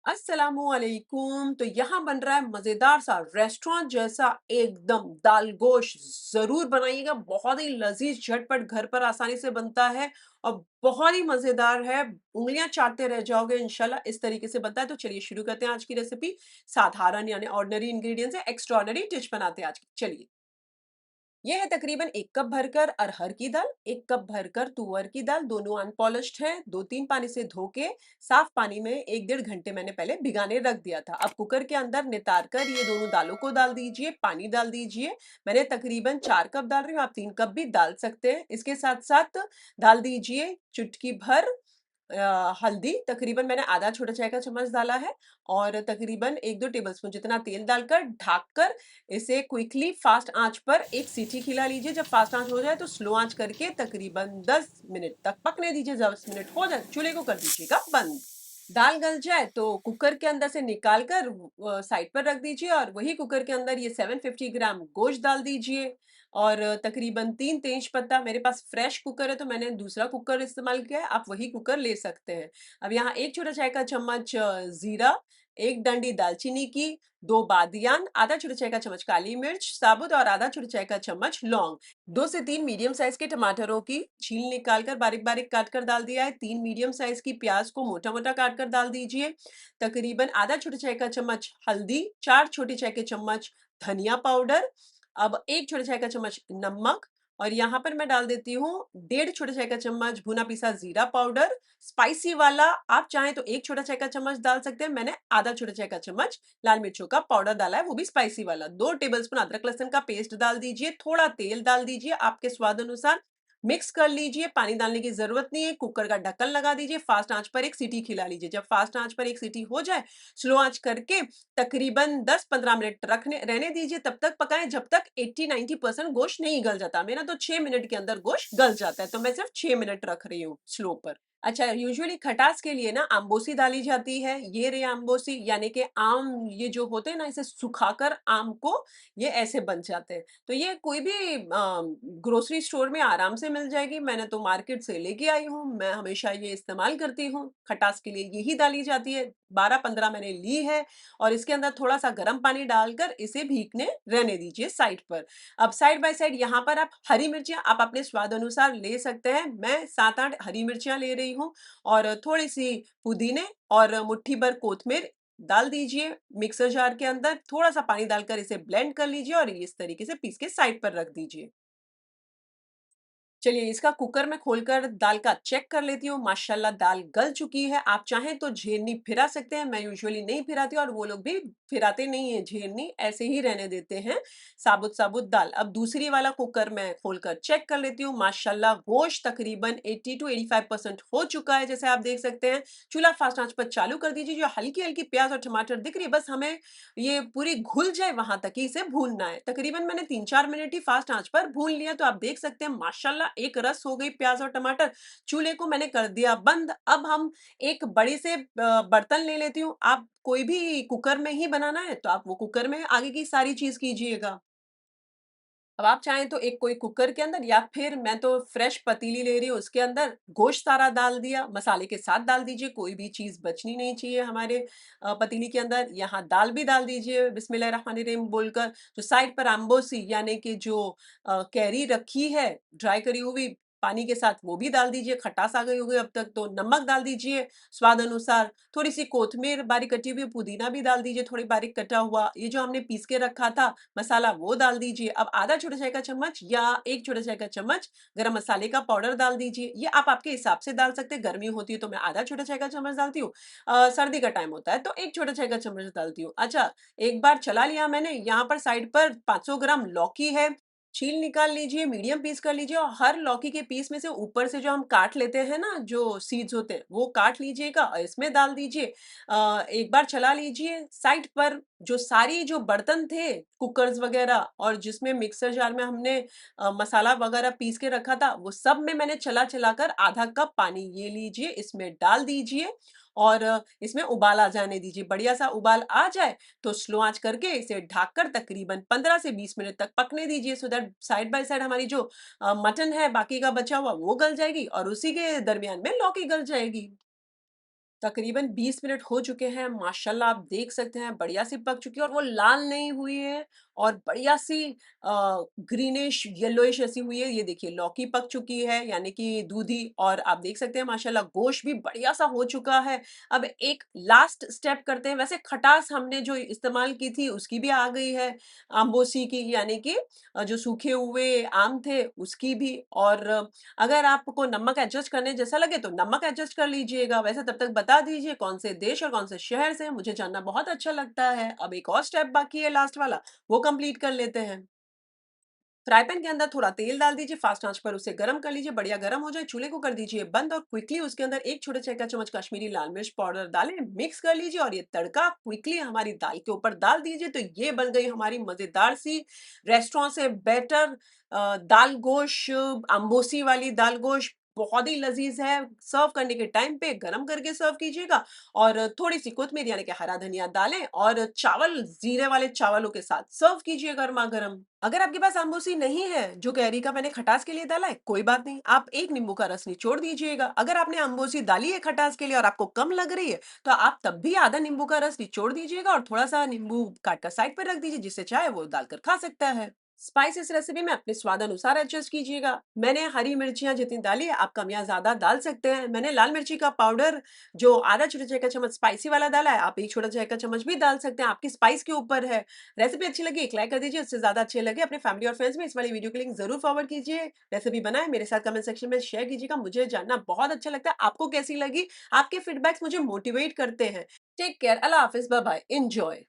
अस्सलामुअलैकुम। तो यहाँ बन रहा है मजेदार सा रेस्टोरेंट जैसा एकदम दाल गोश्त। जरूर बनाइएगा, बहुत ही लजीज झटपट घर पर आसानी से बनता है और बहुत ही मजेदार है। उंगलियां चाटते रह जाओगे इंशाल्लाह। इस तरीके से बनता है। तो चलिए शुरू करते हैं आज की रेसिपी। साधारण यानी ऑर्डिनरी इंग्रेडिएंट्स है, एक्स्ट्रॉर्डिनरी डिश बनाते हैं आज की। चलिए, ये है तकरीबन 1 कप भरकर अरहर की दाल, 1 कप भरकर तुअर की दाल, दोनों अनपॉलिश्ड हैं। 2-3 पानी से धो के साफ पानी में 1 डेढ़ घंटे मैंने पहले भिगाने रख दिया था। अब कुकर के अंदर नितार कर ये दोनों दालों को डाल दीजिए, पानी डाल दीजिए। मैंने तकरीबन 4 कप डाल रही हूँ, आप 3 कप भी डाल सकते हैं। इसके साथ-साथ डाल दीजिए चुटकी भर हल्दी, तकरीबन मैंने आधा छोटा चाय का चम्मच डाला है और तकरीबन 1-2 टेबलस्पून जितना तेल डालकर ढककर इसे क्विकली फास्ट आंच पर एक सीटी खिला लीजिए। जब फास्ट आंच हो जाए तो स्लो आंच करके तकरीबन 10 मिनट तक पकने दीजिए। 10 मिनट हो जाए चूल्हे को कर दीजिएगा बंद। दाल गल जाए तो कुकर के अंदर से निकाल कर साइड पर रख दीजिए और वही कुकर के अंदर ये 750 ग्राम गोश्त डाल दीजिए और तकरीबन 3 तेज पत्ता। मेरे पास फ्रेश कुकर है तो मैंने दूसरा कुकर इस्तेमाल किया है, आप वही कुकर ले सकते हैं। अब यहाँ 1 छोटा चाय का चम्मच जीरा, 1 डंडी दालचीनी की, 2 बादियान, आधा छोटा चाय का चम्मच काली मिर्च साबुत और आधा छोटा चाय का चम्मच लौंग। 2 से 3 मीडियम साइज के टमाटरों की छील निकालकर बारीक-बारीक काट कर डाल दिया है। 3 मीडियम साइज की प्याज को मोटा-मोटा काट कर डाल दीजिए। तकरीबन आधा छोटा चाय का चम्मच हल्दी, 4 छोटे चाय के चम्मच धनिया पाउडर, अब 1 छोटा चाय का चम्मच नमक और यहाँ पर मैं डाल देती हूँ डेढ़ छोटा चाय का चम्मच भुना पिसा जीरा पाउडर। स्पाइसी वाला आप चाहें तो 1 छोटा चाय का चम्मच डाल सकते हैं। मैंने आधा छोटा चाय का चम्मच लाल मिर्चों का पाउडर डाला है, वो भी स्पाइसी वाला। 2 टेबलस्पून अदरक लहसुन का पेस्ट डाल दीजिए, थोड़ा तेल डाल दीजिए आपके स्वाद अनुसार। मिक्स कर लीजिए, पानी डालने की जरूरत नहीं है। कुकर का ढक्कन लगा दीजिए, फास्ट आंच पर एक सीटी खिला लीजिए। जब फास्ट आंच पर एक सीटी हो जाए, स्लो आंच करके तकरीबन 10-15 मिनट रखने रहने दीजिए। तब तक पकाएं जब तक 80-90% गोश्त नहीं गल जाता। मेरा तो 6 मिनट के अंदर गोश्त गल जाता है, तो मैं सिर्फ 6 मिनट रख रही हूँ स्लो पर। अच्छा, यूजुअली खटास के लिए ना आमबोसी डाली जाती है। ये रही आमबोसी, यानी कि आम ये जो होते हैं ना, इसे सुखाकर आम को ये ऐसे बन जाते हैं। तो ये कोई भी ग्रोसरी स्टोर में आराम से मिल जाएगी। मैंने तो मार्केट से लेके आई हूँ। मैं हमेशा ये इस्तेमाल करती हूँ। खटास के लिए यही डाली जाती है। 12-15 मैंने ली है और इसके अंदर थोड़ा-सा गर्म पानी डालकर इसे भीगने रहने दीजिए साइड पर। अब साइड बाय साइड यहाँ पर आप हरी मिर्चियाँ आप अपने स्वाद अनुसार ले सकते हैं। मैं 7-8 हरी मिर्चियाँ ले रही हूँ और थोड़ी-सी पुदीने और मुट्ठी भर कोतमीर डाल दीजिए मिक्सर जार के अंदर। थोड़ा-सा पानी डालकर इसे ब्लेंड कर लीजिए और इस तरीके से पीस के साइड पर रख दीजिए। चलिए, इसका कुकर में खोलकर दाल का चेक कर लेती हूँ। माशाल्लाह दाल गल चुकी है। आप चाहें तो झेरनी फिरा सकते हैं। मैं यूजुअली नहीं फिराती और वो लोग भी फिराते नहीं हैं झेरनी, ऐसे ही रहने देते हैं साबुत-साबुत दाल। अब दूसरी वाला कुकर मैं खोलकर चेक कर लेती हूँ। माशाल्लाह गोश्त तकरीबन 80 टू 85% हो चुका है, जैसे आप देख सकते हैं। चूल्हा फास्ट आँच पर चालू कर दीजिए। जो हल्की-हल्की प्याज़ और टमाटर दिख रही है, बस हमें ये पूरी घुल जाए वहाँ तक ही इसे भूनना है। तकरीबन मैंने 3-4 मिनट ही फास्ट आँच पर भून लिया, तो आप देख सकते हैं माशाल्लाह एक रस हो गई प्याज़ और टमाटर। चूल्हे को मैंने कर दिया बंद। अब हम एक बड़े से बर्तन ले लेती हूँ। आप कोई भी कुकर में ही बनाना है तो आप वो कुकर में आगे की सारी चीज़ कीजिएगा। अब आप चाहें तो एक कोई कुकर के अंदर या फिर मैं तो फ्रेश पतीली ले रही हूँ, उसके अंदर गोश्त सारा डाल दिया, मसाले के साथ डाल दीजिए, कोई भी चीज़ बचनी नहीं चाहिए हमारे पतीली के अंदर। यहाँ दाल भी डाल दीजिए बिस्मिल्लाहिर्रहमानिर्रहीम बोलकर। जो साइड पर अम्बोसी यानी कि जो कैरी रखी है ड्राई करी हुई पानी के साथ, वो भी डाल दीजिए। खटास आ गई होगी अब तक, तो नमक डाल दीजिए स्वाद अनुसार। थोड़ी-सी कोतमीर बारीक कटी हुई, पुदीना भी डाल दीजिए थोड़ी बारीक कटा हुआ। ये जो हमने पीस के रखा था मसाला, वो डाल दीजिए। अब आधा छोटा चाय का चम्मच या 1 छोटा चाय का चम्मच गरम मसाले का पाउडर डाल दीजिए। ये आप आपके हिसाब से डाल सकते हैं। गर्मी होती है तो मैं आधा छोटा चाय का चम्मच डालती हूँ। सर्दी का टाइम होता है तो 1 छोटा चाय का चम्मच डालती हूँ। अच्छा, एक बार चला लिया मैंने। यहाँ पर साइड पर 500 ग्राम लौकी है, छील निकाल लीजिए, मीडियम पीस कर लीजिए और हर लौकी के पीस में से ऊपर से जो हम काट लेते हैं ना, जो सीड्स होते हैं, वो काट लीजिएगा और इसमें डाल दीजिए। एक बार चला लीजिए। साइड पर जो सारी जो बर्तन थे, कुकर्स वगैरह और जिसमें मिक्सर जार में हमने मसाला वगैरह पीस के रखा था, वो सब में मैंने चला-चला कर आधा कप पानी ये लीजिए, इसमें डाल दीजिए और इसमें उबाल आ जाने दीजिए। बढ़िया सा उबाल आ जाए तो स्लो आँच करके इसे ढककर तकरीबन 15 से 20 मिनट तक पकने दीजिए, so that side by side हमारी जो मटन है बाकी का बचा हुआ वो गल जाएगी और उसी के दरमियान में लौकी गल जाएगी। तकरीबन 20 मिनट हो चुके हैं, माशाल्लाह आप देख सकते हैं बढ़िया-सी पक चुकी है और वो लाल नहीं हुई है और बढ़िया-सी ग्रीनिश येलोइश ऐसी हुई है। ये देखिए लौकी पक चुकी है यानी कि दूधी और आप देख सकते हैं माशाल्लाह गोश्त भी बढ़िया-सा हो चुका है। अब एक लास्ट स्टेप करते हैं, वैसे खटास हमने जो इस्तेमाल की थी उसकी भी आ गई है, आमबोसी की यानी कि जो सूखे हुए आम थे उसकी भी और अगर आपको नमक एडजस्ट करने जैसा लगे तो नमक एडजस्ट कर लीजिएगा। वैसे तब तक बता दीजिए कौन से देश और कौन से शहर से हैं? मुझे जानना बहुत अच्छा लगता है। अब एक और स्टेप बाकी है लास्ट वाला, वो कंप्लीट कर लेते हैं। फ्राई पैन के अंदर थोड़ा तेल डाल दीजिए, फास्ट आंच पर उसे गरम कर लीजिए, बढ़िया गरम हो जाए, चूल्हे को कर दीजिए बंद और क्विकली उसके अंदर 1 छोटे चाय का चम्मच कश्मीरी लाल मिर्च पाउडर डालें, मिक्स कर लीजिए और ये तड़का क्विकली हमारी दाल के ऊपर डाल दीजिए, तो ये बन गई हमारी मज़ेदार सी रेस्टोरेंट से बेटर दाल गोश, अम्बोसी वाली दाल गोश बहुत ही लज़ीज़ है। सर्व करने के टाइम पे गरम करके सर्व कीजिएगा और थोड़ी-सी कोतमीर यानी कि हरा धनिया डालें और चावल जीरे वाले चावलों के साथ सर्व कीजिए गरमा-गरम। अगर आपके पास अम्बूसी नहीं है, जो कैरी का मैंने खटास के लिए डाला है, कोई बात नहीं, आप 1 नींबू का रस निचोड़ दीजिएगा। अगर आपने अम्बूसी डाली है खटास के लिए और आपको कम लग रही है, तो आप तब भी आधा नींबू का रस निचोड़ दीजिएगा और थोड़ा-सा नींबू काट कर साइड पे रख दीजिए, जिससे चाहे वो डालकर खा सकता है। स्पाइसेस रेसिपी में अपने स्वाद अनुसार एडजस्ट कीजिएगा। मैंने हरी मिर्चियाँ जितनी डाली है, आप कम या ज़्यादा डाल सकते हैं। मैंने लाल मिर्ची का पाउडर जो आधा छोटा चाय का चम्मच स्पाइसी वाला डाला है, आप 1 छोटा चाय का चम्मच भी डाल सकते हैं, आपकी स्पाइस के ऊपर है। रेसिपी अच्छी लगी एक लाइक कर दीजिए, उससे ज़्यादा अच्छी लगे अपने फैमिली और फ्रेंड्स में इस वाली वीडियो की लिंक ज़रूर फॉरवर्ड कीजिए। रेसिपी बनाएँ, मेरे साथ कमेंट सेक्शन में शेयर कीजिएगा, मुझे जानना बहुत अच्छा लगता है आपको कैसी लगी? आपके फीडबैक्स मुझे मोटिवेट करते हैं। टेक केयर, अल्लाह हाफ़िज़, बाय बाय, एन्जॉय।